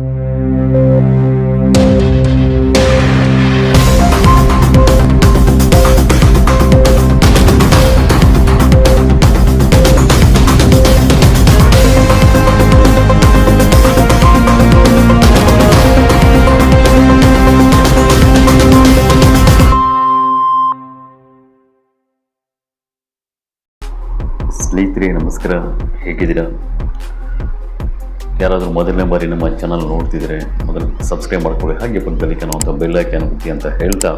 ಸ್ನೇಹಿತರೆ ನಮಸ್ಕಾರ, ಹೇಗಿದ್ದೀರಾ? ಯಾರಾದರೂ ಮೊದಲನೇ ಬಾರಿ ನಮ್ಮ ಚಾನಲ್ ನೋಡ್ತಿದ್ರೆ ಮೊದಲು ಸಬ್ಸ್ಕ್ರೈಬ್ ಮಾಡ್ಕೊಳ್ಳಿ, ಹಾಗೆ ಪಕ್ಕದಲ್ಲಿ ಕಾಣುವಂಥ ಬೆಲ್ ಐಕಾನ್ ಒತ್ತಿ ಅಂತ ಹೇಳ್ತಾ,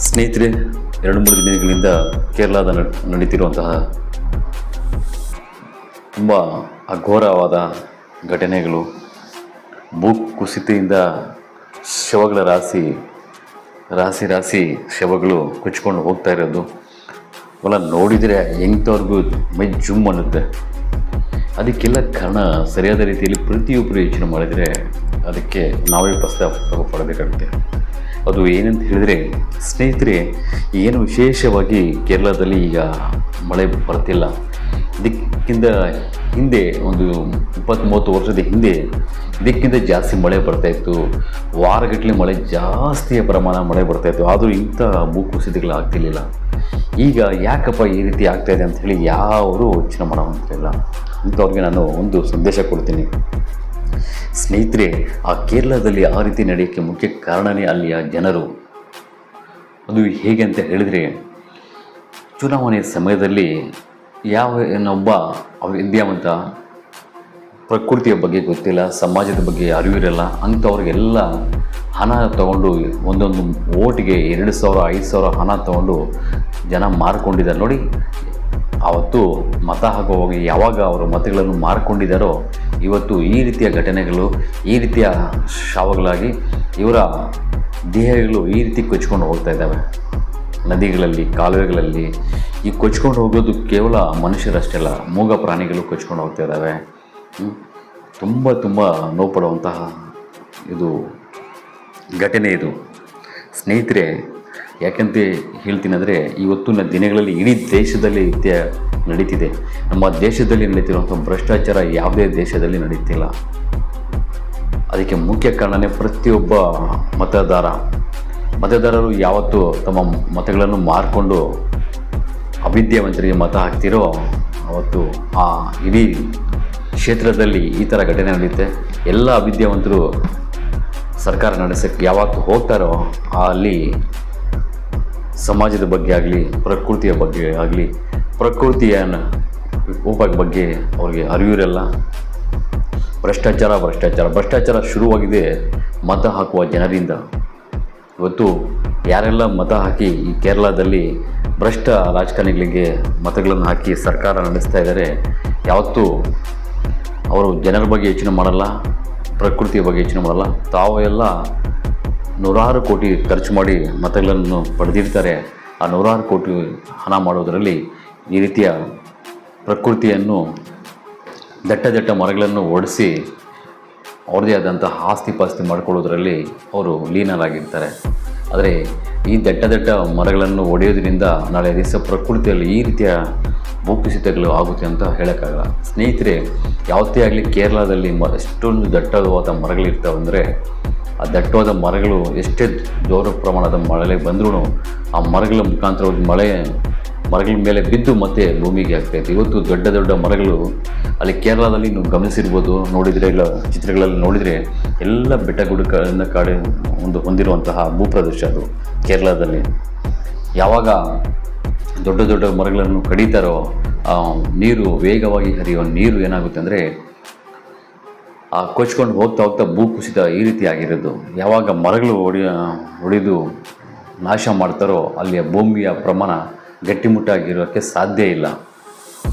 ಸ್ನೇಹಿತರೆ 2-3 ದಿನಗಳಿಂದ ಕೇರಳದ ನಡೀತಿರುವಂತಹ ತುಂಬ ಅಘೋರವಾದ ಘಟನೆಗಳು, ಭೂ ಕುಸಿತದಿಂದ ಶವಗಳ ರಾಶಿ ಶವಗಳು ಕೊಚ್ಕೊಂಡು ಹೋಗ್ತಾ ಇರೋದು ಅವೆಲ್ಲ ನೋಡಿದರೆ ಹೆಂಗ್ತವ್ರಿಗೂ ಮೈ ಜುಮ್ ಅನ್ನುತ್ತೆ. ಅದಕ್ಕೆಲ್ಲ ಕಾರಣ ಸರಿಯಾದ ರೀತಿಯಲ್ಲಿ ಪ್ರತಿಯೊಬ್ಬರು ಯೋಚನೆ ಮಾಡಿದರೆ ಅದಕ್ಕೆ ನಾವೇ ಪಶ್ಚಾತ್ತಾಪ ಪಡಬೇಕಾಗುತ್ತೆ. ಅದು ಏನಂತ ಹೇಳಿದರೆ ಸ್ನೇಹಿತರೆ, ಏನು ವಿಶೇಷವಾಗಿ ಕೇರಳದಲ್ಲಿ ಈಗ ಮಳೆ ಬರ್ತಿಲ್ಲ. ಇದಕ್ಕಿಂತ ಹಿಂದೆ ಒಂದು 20-30 ವರ್ಷದ ಹಿಂದೆ ಇದಕ್ಕಿಂತ ಜಾಸ್ತಿ ಮಳೆ ಬರ್ತಾಯಿತ್ತು. ವಾರಗಟ್ಟಲೆ ಮಳೆ, ಜಾಸ್ತಿಯ ಪ್ರಮಾಣ ಮಳೆ ಬರ್ತಾಯಿತ್ತು. ಆದರೂ ಇಂಥ ಭೂಕುಸಿತಗಳು ಆಗ್ತಿರ್ಲಿಲ್ಲ. ಈಗ ಯಾಕಪ್ಪ ಈ ರೀತಿ ಆಗ್ತಾಯಿದೆ ಅಂಥೇಳಿ ಯಾರೂ ಯೋಚನೆ ಮಾಡೋವಂತಿಲ್ಲ. ಅಂಥವ್ರಿಗೆ ನಾನು ಒಂದು ಸಂದೇಶ ಕೊಡ್ತೀನಿ. ಸ್ನೇಹಿತರೆ, ಆ ಕೇರಳದಲ್ಲಿ ಆ ರೀತಿ ನಡೆಯೋಕ್ಕೆ ಮುಖ್ಯ ಕಾರಣವೇ ಅಲ್ಲಿಯ ಜನರು. ಅದು ಹೇಗೆ ಅಂತ ಹೇಳಿದರೆ, ಚುನಾವಣೆ ಸಮಯದಲ್ಲಿ ಒಬ್ಬ ವಿದ್ಯಾವಂತ, ಪ್ರಕೃತಿಯ ಬಗ್ಗೆ ಗೊತ್ತಿಲ್ಲ, ಸಮಾಜದ ಬಗ್ಗೆ ಅರಿವಿರಲ್ಲ, ಅಂಥವ್ರಿಗೆಲ್ಲ ಹಣ ತಗೊಂಡು ಒಂದೊಂದು ಓಟಿಗೆ 2,000 5,000 ಹಣ ತಗೊಂಡು ಜನ ಮಾರ್ಕೊಂಡಿದ್ದಾರೆ ನೋಡಿ. ಆವತ್ತು ಮತ ಹಾಕುವಾಗ ಯಾವಾಗ ಅವರು ಮತಗಳನ್ನು ಮಾರ್ಕೊಂಡಿದ್ದಾರೋ ಇವತ್ತು ಈ ರೀತಿಯ ಘಟನೆಗಳು, ಈ ರೀತಿಯ ಶಾವಗಳಾಗಿ ಇವರ ದೇಹಗಳು ಈ ರೀತಿ ಕೊಚ್ಕೊಂಡು ಹೋಗ್ತಾ ಇದ್ದಾವೆ. ನದಿಗಳಲ್ಲಿ, ಕಾಲುವೆಗಳಲ್ಲಿ ಈ ಕೊಚ್ಕೊಂಡು ಹೋಗೋದು ಕೇವಲ ಮನುಷ್ಯರಷ್ಟೇ ಅಲ್ಲ, ಮೂಗ ಪ್ರಾಣಿಗಳು ಕೊಚ್ಕೊಂಡು ಹೋಗ್ತಾ ಇದ್ದಾವೆ. ತುಂಬ ನೋವು ಪಡುವಂತಹ ಇದು ಘಟನೆ ಇದು ಸ್ನೇಹಿತರೆ. ಯಾಕಂತ ಹೇಳ್ತೀನಿ ಅಂದರೆ, ಇವತ್ತಿನ ದಿನಗಳಲ್ಲಿ ಇಡೀ ದೇಶದಲ್ಲಿ ನಡೀತಿದೆ. ನಮ್ಮ ದೇಶದಲ್ಲಿ ನಡೀತಿರುವಂಥ ಭ್ರಷ್ಟಾಚಾರ ಯಾವುದೇ ದೇಶದಲ್ಲಿ ನಡೀತಿಲ್ಲ. ಅದಕ್ಕೆ ಮುಖ್ಯ ಕಾರಣವೇ ಪ್ರತಿಯೊಬ್ಬ ಮತದಾರರು ಯಾವತ್ತು ತಮ್ಮ ಮತಗಳನ್ನು ಮಾರಿಕೊಂಡು ಅವಿದ್ಯಾವಂತರಿಗೆ ಮತ ಹಾಕ್ತಿರೋ ಅವತ್ತು ಆ ಇಡೀ ಕ್ಷೇತ್ರದಲ್ಲಿ ಈ ಥರ ಘಟನೆ ನಡೆಯುತ್ತೆ. ಎಲ್ಲ ಅವಿದ್ಯಾವಂತರು ಸರ್ಕಾರ ನಡೆಸೋಕ್ಕೆ ಯಾವತ್ತು ಹೋಗ್ತಾರೋ ಅಲ್ಲಿ ಸಮಾಜದ ಬಗ್ಗೆ ಆಗಲಿ, ಪ್ರಕೃತಿಯ ಬಗ್ಗೆ ಆಗಲಿ, ಪ್ರಕೃತಿಯ ವಿಕೋಪದ ಬಗ್ಗೆ ಅವ್ರಿಗೆ ಅರಿವಿರಲ್ಲ. ಭ್ರಷ್ಟಾಚಾರ ಶುರುವಾಗಿದೆ ಮತ ಹಾಕುವ ಜನರಿಂದ. ಇವತ್ತು ಯಾರೆಲ್ಲ ಮತ ಹಾಕಿ ಈ ಕೇರಳದಲ್ಲಿ ಭ್ರಷ್ಟ ರಾಜಕಾರಣಿಗಳಿಗೆ ಮತಗಳನ್ನು ಹಾಕಿ ಸರ್ಕಾರ ನಡೆಸ್ತಾ ಇದ್ದಾರೆ, ಯಾವತ್ತೂ ಅವರು ಜನರ ಬಗ್ಗೆ ಯೋಚನೆ ಮಾಡಲ್ಲ, ಪ್ರಕೃತಿಯ ಬಗ್ಗೆ ಯೋಚನೆ ಮಾಡಲ್ಲ. ತಾವು ಎಲ್ಲ ನೂರಾರು ಕೋಟಿ ಖರ್ಚು ಮಾಡಿ ಮತಗಳನ್ನು ಪಡೆದಿರ್ತಾರೆ. ಆ ನೂರಾರು ಕೋಟಿ ಹಣ ಮಾಡೋದರಲ್ಲಿ ಈ ರೀತಿಯ ಪ್ರಕೃತಿಯನ್ನು, ದಟ್ಟ ಮರಗಳನ್ನು ಒಡಿಸಿ ಅವ್ರದ್ದೇ ಆದಂತಹ ಆಸ್ತಿ ಮಾಡಿಕೊಳ್ಳೋದ್ರಲ್ಲಿ ಅವರು ಲೀನರಾಗಿರ್ತಾರೆ. ಆದರೆ ಈ ದಟ್ಟ ಮರಗಳನ್ನು ಒಡೆಯೋದ್ರಿಂದ ನಾಳೆ ದಿವಸ ಪ್ರಕೃತಿಯಲ್ಲಿ ಈ ರೀತಿಯ ಭೂಕುಸಿತಗಳು ಆಗುತ್ತೆ ಅಂತ ಹೇಳೋಕ್ಕಾಗಲ್ಲ. ಸ್ನೇಹಿತರೆ, ಯಾವತ್ತೇ ಆಗಲಿ ಕೇರಳದಲ್ಲಿ ಎಷ್ಟೊಂದು ದಟ್ಟವಾದ ಮರಗಳಿರ್ತಾವೆ ಅಂದರೆ, ಆ ದಟ್ಟವಾದ ಮರಗಳು ಎಷ್ಟೇ ಜೋರ ಪ್ರಮಾಣದ ಮಳೆ ಬಂದರೂ ಆ ಮರಗಳ ಮುಖಾಂತರ ಮರಗಳ ಮೇಲೆ ಬಿದ್ದು ಮತ್ತೆ ಭೂಮಿಗೆ ಆಗ್ತಾಯಿತ್ತು. ಇವತ್ತು ದೊಡ್ಡ ಮರಗಳು ಅಲ್ಲಿ ಕೇರಳದಲ್ಲಿ ನೀವು ಗಮನಿಸಿರ್ಬೋದು, ನೋಡಿದರೆ ಇಲ್ಲ ಚಿತ್ರಗಳಲ್ಲಿ ನೋಡಿದರೆ ಎಲ್ಲ ಬೆಟ್ಟಗುಡ್ಡಗಳಿಂದ ಹೊಂದಿರುವಂತಹ ಭೂಪ್ರದೇಶ ಅದು ಕೇರಳದಲ್ಲಿ. ಯಾವಾಗ ದೊಡ್ಡ ಮರಗಳನ್ನು ಕಡಿತಾರೋ ನೀರು ವೇಗವಾಗಿ ಹರಿಯುವ ನೀರು ಏನಾಗುತ್ತೆ ಅಂದರೆ ಆ ಕೊಚ್ಕೊಂಡು ಹೋಗ್ತಾ ಭೂಕುಸಿತ ಈ ರೀತಿ ಆಗಿರೋದು. ಯಾವಾಗ ಮರಗಳು ಒಡೆದು ನಾಶ ಮಾಡ್ತಾರೋ ಅಲ್ಲಿಯ ಭೂಮಿಯ ಪ್ರಮಾಣ ಗಟ್ಟಿಮುಟ್ಟಾಗಿರೋಕ್ಕೆ ಸಾಧ್ಯ ಇಲ್ಲ.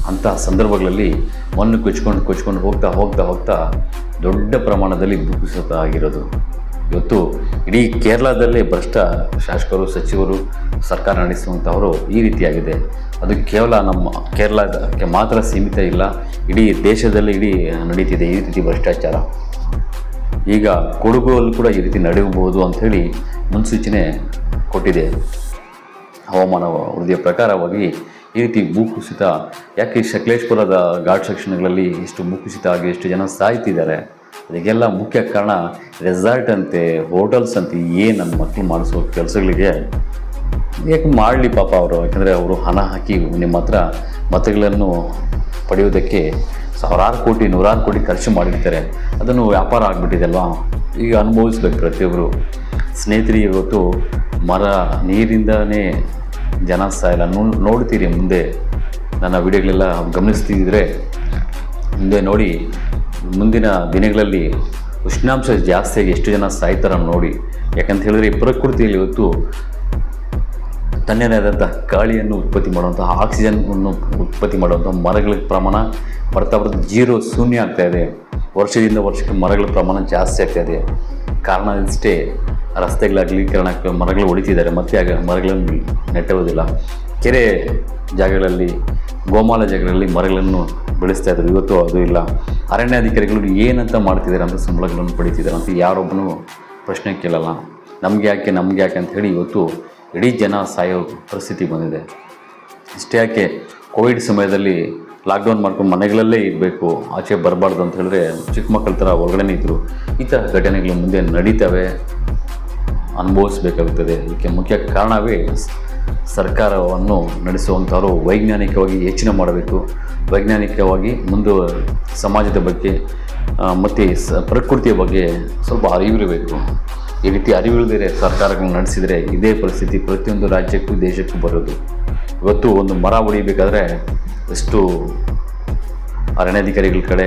ಅಂತಹ ಸಂದರ್ಭಗಳಲ್ಲಿ ಮಣ್ಣು ಕೊಚ್ಕೊಂಡು ಹೋಗ್ತಾ ದೊಡ್ಡ ಪ್ರಮಾಣದಲ್ಲಿ ಭೂಕುಸಿತ ಆಗಿರೋದು. ಇವತ್ತು ಇಡೀ ಕೇರಳದಲ್ಲೇ ಭ್ರಷ್ಟ ಶಾಸಕರು, ಸಚಿವರು, ಸರ್ಕಾರ ನಡೆಸುವಂಥವರು ಈ ರೀತಿಯಾಗಿದೆ. ಅದು ಕೇವಲ ನಮ್ಮ ಕೇರಳಕ್ಕೆ ಮಾತ್ರ ಸೀಮಿತ ಇಲ್ಲ, ಇಡೀ ದೇಶದಲ್ಲಿ ನಡೀತಿದೆ ಈ ರೀತಿ ಭ್ರಷ್ಟಾಚಾರ. ಈಗ ಕೊಡಗುವಲ್ಲೂ ಕೂಡ ಈ ರೀತಿ ನಡೆಯಬಹುದು ಅಂಥೇಳಿ ಮುನ್ಸೂಚನೆ ಕೊಟ್ಟಿದೆ ಹವಾಮಾನ ವರದಿಯ ಪ್ರಕಾರವಾಗಿ. ಈ ರೀತಿ ಭೂಕುಸಿತ ಯಾಕೆ ಸಕಲೇಶಪುರದ ಘಾಟ್ ಸೆಕ್ಷನ್ಗಳಲ್ಲಿ ಇಷ್ಟು ಭೂಕುಸಿತ ಆಗಿ ಎಷ್ಟು ಜನ ಸಾಯ್ತಿದ್ದಾರೆ, ಇದಕ್ಕೆಲ್ಲ ಮುಖ್ಯ ಕಾರಣ ರೆಸಾರ್ಟ್ ಅಂತೆ, ಹೋಟೆಲ್ಸ್ ಅಂತೆ, ಏನು ನನ್ನ ಮಕ್ಕಳು ಮಾಡಿಸೋ ಕೆಲಸಗಳಿಗೆ ಯಾಕೆ ಮಾಡಲಿ ಪಾಪ ಅವರು. ಯಾಕಂದರೆ ಅವರು ಹಣ ಹಾಕಿ ನಿಮ್ಮ ಹತ್ರ ಮತಗಳನ್ನು ಪಡೆಯೋದಕ್ಕೆ ಸಾವಿರಾರು ಕೋಟಿ, ನೂರಾರು ಕೋಟಿ ಖರ್ಚು ಮಾಡಿರ್ತಾರೆ. ಅದನ್ನು ವ್ಯಾಪಾರ ಆಗಿಬಿಟ್ಟಿದೆ ಅಲ್ವಾ, ಈಗ ಅನುಭವಿಸ್ಬೇಕು ಪ್ರತಿಯೊಬ್ಬರು. ಸ್ನೇಹಿತರು, ಇವತ್ತು ಮರ ನೀರಿಂದನೇ ಜನ ಸಾಯಲ್ಲ. ನೋಡ್ತೀರಿ ಮುಂದೆ ನನ್ನ ವಿಡಿಯೋಗಳೆಲ್ಲ ಗಮನಿಸ್ತಿದ್ದರೆ ಮುಂದೆ ನೋಡಿ, ಮುಂದಿನ ದಿನಗಳಲ್ಲಿ ಉಷ್ಣಾಂಶ ಜಾಸ್ತಿಯಾಗಿ ಎಷ್ಟು ಜನ ಸಾಯ್ತಾರ ನೋಡಿ. ಯಾಕಂತ ಹೇಳಿದ್ರೆ ಈ ಪ್ರಕೃತಿಯಲ್ಲಿ ಇವತ್ತು ತನ್ನದೇ ಆದಂಥ ಗಾಳಿಯನ್ನು ಉತ್ಪತ್ತಿ ಮಾಡುವಂಥ, ಆಕ್ಸಿಜನ್ನು ಉತ್ಪತ್ತಿ ಮಾಡುವಂಥ ಮರಗಳ ಪ್ರಮಾಣ ಬರ್ತಾ ಜೀರೋ, ಶೂನ್ಯ ಆಗ್ತಾಯಿದೆ. ವರ್ಷದಿಂದ ವರ್ಷಕ್ಕೆ ಮರಗಳ ಪ್ರಮಾಣ ಜಾಸ್ತಿ ಆಗ್ತಾಯಿದೆ. ಕಾರಣ ಇಷ್ಟೇ, ರಸ್ತೆಗಳ ಅಗಲೀಕರಣಕ್ಕೆ ಮರಗಳು ಹೊಡಿತಿದ್ದಾರೆ, ಮತ್ತೆ ಆಗ ಮರಗಳನ್ನು ನೆಟ್ಟುವುದಿಲ್ಲ. ಕೆರೆ ಜಾಗಗಳಲ್ಲಿ, ಗೋಮಾಳ ಜಾಗಗಳಲ್ಲಿ ಮರಗಳನ್ನು ಬೆಳೆಸ್ತಾ ಇದ್ರು. ಇವತ್ತು ಅದು ಇಲ್ಲ. ಅರಣ್ಯಾಧಿಕಾರಿಗಳು ಏನಂತ ಮಾಡ್ತಿದ್ದಾರೆ ಅಂತ ಸಂಬಳಗಳನ್ನು ಪಡಿತಿದ್ದಾರೆ ಅಂತ ಯಾರೊಬ್ಬನು ಪ್ರಶ್ನೆ ಕೇಳಲ್ಲ. ನಮಗೆ ಯಾಕೆ ಅಂತ ಹೇಳಿ ಇವತ್ತು ಇಡೀ ಜನ ಸಾಯೋ ಪರಿಸ್ಥಿತಿ ಬಂದಿದೆ. ಇಷ್ಟೇ ಯಾಕೆ, ಕೋವಿಡ್ ಸಮಯದಲ್ಲಿ ಲಾಕ್ಡೌನ್ ಮಾಡ್ಕೊಂಡು ಮನೆಗಳಲ್ಲೇ ಇರಬೇಕು, ಆಚೆ ಬರಬಾರ್ದು ಅಂತ ಹೇಳಿದ್ರೆ ಚಿಕ್ಕ ಮಕ್ಕಳ ಥರ ಹೊರಗಡೆನೇ ಇದ್ದರು. ಈ ಥರ ಘಟನೆಗಳು ಮುಂದೆ ನಡೀತವೆ, ಅನುಭವಿಸಬೇಕಾಗುತ್ತದೆ. ಇದಕ್ಕೆ ಮುಖ್ಯ ಕಾರಣವೇ ಸರ್ಕಾರವನ್ನು ನಡೆಸುವಂಥವರು ವೈಜ್ಞಾನಿಕವಾಗಿ ಯೋಚನೆ ಮಾಡಬೇಕು. ವೈಜ್ಞಾನಿಕವಾಗಿ ಸಮಾಜದ ಬಗ್ಗೆ ಮತ್ತು ಪ್ರಕೃತಿಯ ಬಗ್ಗೆ ಸ್ವಲ್ಪ ಅರಿವಿರಬೇಕು. ಈ ರೀತಿ ಅರಿವಿಲ್ಲದೆ ಸರ್ಕಾರಗಳನ್ನು ನಡೆಸಿದರೆ ಇದೇ ಪರಿಸ್ಥಿತಿ ಪ್ರತಿಯೊಂದು ರಾಜ್ಯಕ್ಕೂ, ದೇಶಕ್ಕೂ ಬರೋದು. ಇವತ್ತು ಒಂದು ಮರ ಹೊಡಿಬೇಕಾದ್ರೆ ಎಷ್ಟು ಅರಣ್ಯಾಧಿಕಾರಿಗಳ ಕಡೆ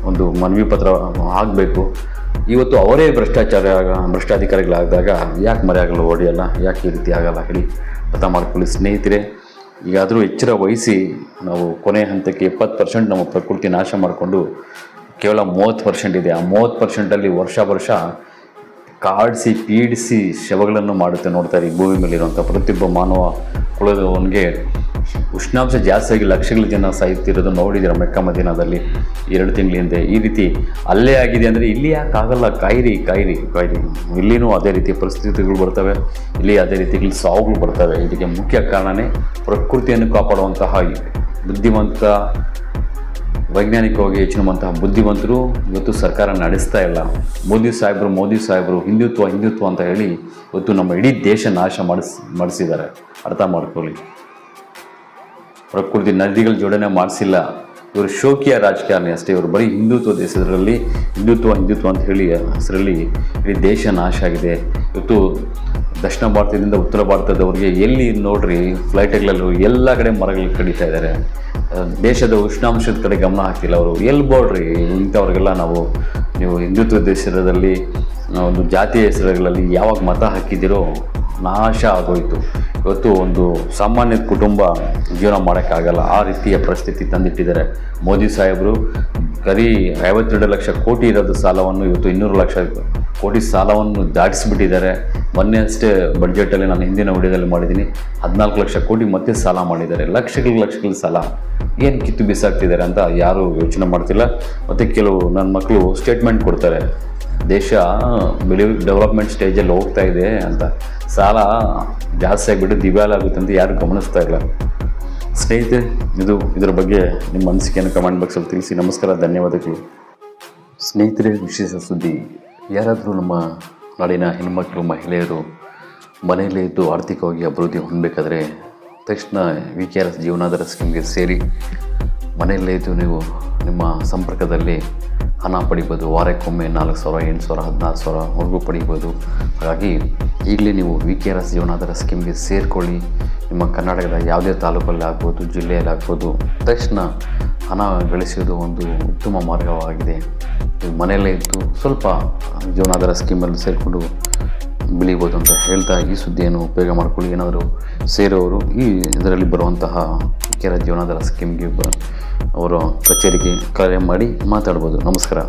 ಒಂದು ಮನವಿ ಪತ್ರ ಆಗಬೇಕು. ಇವತ್ತು ಅವರೇ ಭ್ರಷ್ಟಾಧಿಕಾರಿಗಳಾದಾಗ ಯಾಕೆ ಮರಗಳು ಹೊಡೆಯಲ್ಲ, ಯಾಕೆ ಈ ರೀತಿ ಆಗಲ್ಲ ಹೇಳಿ ಅರ್ಥ ಮಾಡ್ಕೊಳ್ಳಿ ಸ್ನೇಹಿತರೆ. ಈಗಾದರೂ ಎಚ್ಚರ ವಹಿಸಿ, ನಾವು ಕೊನೆಯ ಹಂತಕ್ಕೆ 70% ನಮ್ಮ ಪ್ರಕೃತಿ ನಾಶ ಮಾಡಿಕೊಂಡು ಕೇವಲ 30% ಇದೆ. ಆ 30%ಅಲ್ಲಿ ವರ್ಷ ಕಾಡಿಸಿ ಪೀಡಿಸಿ ಶವಗಳನ್ನು ಮಾಡುತ್ತೆ. ನೋಡ್ತಾರೆ ಈ ಭೂಮಿ ಮೇಲಿರುವಂಥ ಪ್ರತಿಯೊಬ್ಬ ಮಾನವ ಕುಲದವನಿಗೆ ಉಷ್ಣಾಂಶ ಜಾಸ್ತಿಯಾಗಿ ಲಕ್ಷಗಳ ಜನ ಸಾಯುತ್ತಿರೋದು ನೋಡಿದ್ದೀರ ಮೆಕ್ಕ ಮದೀನಾದಲ್ಲಿ 2 ತಿಂಗಳ ಹಿಂದೆ. ಈ ರೀತಿ ಅಲ್ಲೇ ಆಗಿದೆ ಅಂದರೆ ಇಲ್ಲಿ ಯಾಕೆ ಆಗಲ್ಲ? ಕಾಯಿರಿ. ಇಲ್ಲಿನೂ ಅದೇ ರೀತಿಯ ಪರಿಸ್ಥಿತಿಗಳು ಬರ್ತವೆ, ಇಲ್ಲಿ ಅದೇ ರೀತಿಗಳು ಸಾವುಗಳು ಬರ್ತವೆ. ಇದಕ್ಕೆ ಮುಖ್ಯ ಕಾರಣವೇ ಪ್ರಕೃತಿಯನ್ನು ಕಾಪಾಡುವಂತಹ ಬುದ್ಧಿವಂತ, ವೈಜ್ಞಾನಿಕವಾಗಿ ಯೋಚನೆ ಮಾಡುವಂತಹ ಬುದ್ಧಿವಂತರು ಇವತ್ತು ಸರ್ಕಾರ ನಡೆಸ್ತಾ ಇಲ್ಲ. ಮೋದಿ ಸಾಹೇಬರು ಹಿಂದುತ್ವ ಅಂತ ಹೇಳಿ ಇವತ್ತು ನಮ್ಮ ಇಡೀ ದೇಶ ನಾಶ ಮಾಡಿಸಿದ್ದಾರೆ. ಅರ್ಥ ಮಾಡ್ಕೊಳ್ಳಿ. ಪ್ರಕೃತಿ ನದಿಗಳ ಜೋಡಣೆ ಮಾಡಿಸಿಲ್ಲ. ಇವರು ಶೋಕಿಯ ರಾಜಕಾರಣಿ ಅಷ್ಟೇ. ಇವರು ಬರೀ ಹಿಂದುತ್ವ ದೇಶದಲ್ಲಿ ಹಿಂದುತ್ವ ಅಂತ ಹೇಳಿ ಹೆಸರಲ್ಲಿ ಇಡೀ ದೇಶ ನಾಶ ಆಗಿದೆ. ಇವತ್ತು ದಕ್ಷಿಣ ಭಾರತದಿಂದ ಉತ್ತರ ಭಾರತದವರಿಗೆ ಎಲ್ಲಿ ನೋಡ್ರಿ ಫ್ಲೈಟ್ಗಳಲ್ಲೂ ಎಲ್ಲ ಕಡೆ ಮರಗಳು ಕಡಿತಾ ಇದ್ದಾರೆ. ದೇಶದ ಉಷ್ಣಾಂಶದ ಕಡೆ ಗಮನ ಹಾಕ್ತಿಲ್ಲ ಅವರು. ಎಲ್ಲಿ ಬೋಡ್ರಿ ಇಂಥವ್ರಿಗೆಲ್ಲ ನೀವು ಹಿಂದುತ್ವ ದೇಶದಲ್ಲಿ ಒಂದು ಜಾತಿಯ ಹೆಸರುಗಳಲ್ಲಿ ಯಾವಾಗ ಮತ ಹಾಕಿದ್ದೀರೋ ನಾಶ ಆಗೋಯಿತು. ಇವತ್ತು ಒಂದು ಸಾಮಾನ್ಯ ಕುಟುಂಬ ಜೀವನ ಮಾಡೋಕ್ಕಾಗಲ್ಲ, ಆ ರೀತಿಯ ಪರಿಸ್ಥಿತಿ ತಂದಿಟ್ಟಿದ್ದಾರೆ ಮೋದಿ ಸಾಹೇಬರು. ಬರೀ 52 ಲಕ್ಷ ಕೋಟಿ ಇರೋದು ಸಾಲವನ್ನು ಇವತ್ತು 200 ಲಕ್ಷ ಕೋಟಿ ಸಾಲವನ್ನು ದಾಟಿಸಿಬಿಟ್ಟಿದ್ದಾರೆ. ಮೊನ್ನೆ ಅಷ್ಟೇ ಬಡ್ಜೆಟಲ್ಲಿ ನಾನು ಹಿಂದಿನ ವಿಡಿಯೋದಲ್ಲಿ ಮಾಡಿದ್ದೀನಿ, 14 ಲಕ್ಷ ಕೋಟಿ ಮತ್ತೆ ಸಾಲ ಮಾಡಿದ್ದಾರೆ. ಲಕ್ಷಗಳ ಸಾಲ ಏನು ಕಿತ್ತು ಬಿಸಾಕ್ತಿದ್ದಾರೆ ಅಂತ ಯಾರೂ ಯೋಚನೆ ಮಾಡ್ತಿಲ್ಲ. ಮತ್ತು ಕೆಲವು ನನ್ನ ಮಕ್ಕಳು ಸ್ಟೇಟ್ಮೆಂಟ್ ಕೊಡ್ತಾರೆ, ದೇಶ ಡೆವಲಪ್ಮೆಂಟ್ ಸ್ಟೇಜಲ್ಲಿ ಹೋಗ್ತಾ ಇದೆ ಅಂತ. ಸಾಲ ಜಾಸ್ತಿ ಆಗಿಬಿಟ್ಟು ದಿವ್ಯಾಲ ಆಗುತ್ತೆ ಅಂತ ಯಾರು ಗಮನಿಸ್ತಾ ಇಲ್ಲ. ಸ್ನೇಹಿತರೆ, ಇದರ ಬಗ್ಗೆ ನಿಮ್ಮ ಅನಿಸಿಕೆಯನ್ನು ಕಮೆಂಟ್ ಬಾಕ್ಸಲ್ಲಿ ತಿಳಿಸಿ. ನಮಸ್ಕಾರ, ಧನ್ಯವಾದಗಳು ಸ್ನೇಹಿತರೆ. ವಿಶೇಷ ಸುದ್ದಿ, ಯಾರಾದರೂ ನಮ್ಮ ನಾಡಿನ ಹೆಣ್ಮಕ್ಳು, ಮಹಿಳೆಯರು ಮನೆಯಲ್ಲೇ ಇದ್ದು ಆರ್ಥಿಕವಾಗಿ ಅಭಿವೃದ್ಧಿ ಹೊಂದಬೇಕಾದ್ರೆ ತಕ್ಷಣ VKRS ಜೀವನಾಧಾರ ಸ್ಕೀಮ್ಗೆ ಸೇರಿ ಮನೆಯಲ್ಲೇ ಇದ್ದು ನೀವು ನಿಮ್ಮ ಸಂಪರ್ಕದಲ್ಲಿ ಹಣ ಪಡಿಬೋದು. ವಾರಕ್ಕೊಮ್ಮೆ 4,000, 8,000, 16,000ವರೆಗೂ ಪಡಿಬೋದು. ಹಾಗಾಗಿ ಈಗಲೇ ನೀವು VKRS ಜೀವನಾಧಾರ ಸ್ಕೀಮ್ಗೆ ಸೇರಿಕೊಳ್ಳಿ. ನಿಮ್ಮ ಕರ್ನಾಟಕದ ಯಾವುದೇ ತಾಲೂಕಲ್ಲಿ ಆಗ್ಬೋದು, ಜಿಲ್ಲೆಯಲ್ಲಿ ಆಗ್ಬೋದು, ತಕ್ಷಣ ಹಣ ಗಳಿಸೋದು ಒಂದು ಉತ್ತಮ ಮಾರ್ಗವಾಗಿದೆ. ನೀವು ಮನೆಯಲ್ಲೇ ಇದ್ದು ಸ್ವಲ್ಪ ಜೀವನಾಧಾರ ಸ್ಕೀಮಲ್ಲಿ ಸೇರಿಕೊಂಡು ಬೆಳಿಬೋದು ಅಂತ ಹೇಳ್ತಾ ಈ ಸುದ್ದಿಯನ್ನು ಉಪಯೋಗ ಮಾಡಿಕೊಳ್ಳಿ. ಏನಾದರೂ ಸೇರೋರು ಈ ಇದರಲ್ಲಿ ಬರುವಂತಹ VKRS ಜೀವನಾಧಾರ ಸ್ಕೀಮ್ಗೆ ಅವರ ಕಚೇರಿಗೆ ಕರೆ ಮಾಡಿ ಮಾತಾಡ್ಬೋದು. ನಮಸ್ಕಾರ.